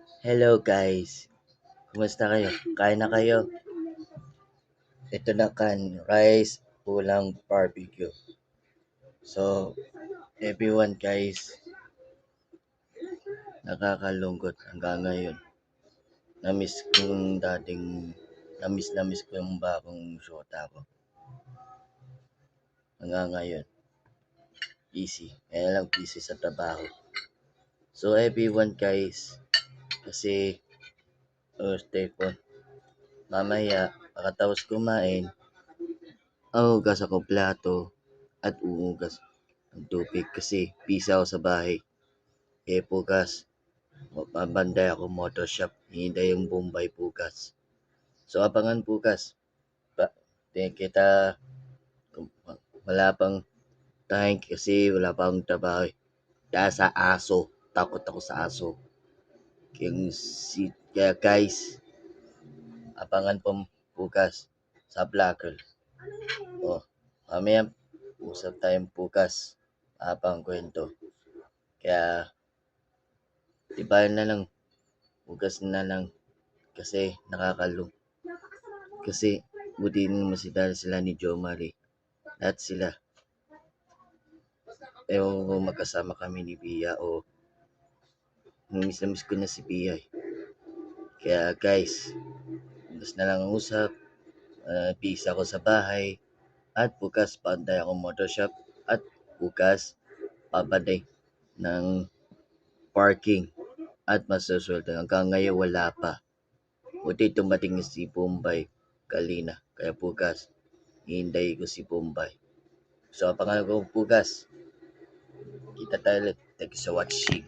Hello guys, kumusta kayo? Kain na kayo? Ito na rice, ulang barbecue. So, everyone guys, nakakalungkot hanggang ngayon. Namiss kong dating, namiss ko yung bagong shota ko. Hanggang ngayon, busy. Kaya lang busy sa trabaho. So everyone guys, kasi Thursday po, mamaya, pagkatapos kumain, uugas ako plato at uugas ng tubig kasi busy ako sa bahay. Bukas, mabanday ako motor shop, hinihintay yung Bombay bukas. So abangan bukas. Kita, wala pang time kasi wala pang trabaho. Dahil sa aso, takot ako sa aso. Kaya guys, abangan po bukas sa vlogger. Mamaya usap tayong bukas. Abang kwento. Kaya, diba na lang, bukas na lang kasi kasi buti naman sila ni Jo Marie. Lahat sila. Ewan ko magkasama kami ni Bia o namiss ko na si Bia. Kaya guys, bukas na lang ang usap. Busy ako sa bahay. At bukas panday ako motor shop. At bukas papaday ng parking. At masusweldo. Hanggang ngayon wala pa. Buti tumating si Bombay Kalina. Kaya bukas, hihinday ko si Bombay. So, abangan ko bukas. Kita tayo ulit. Thank you for watching.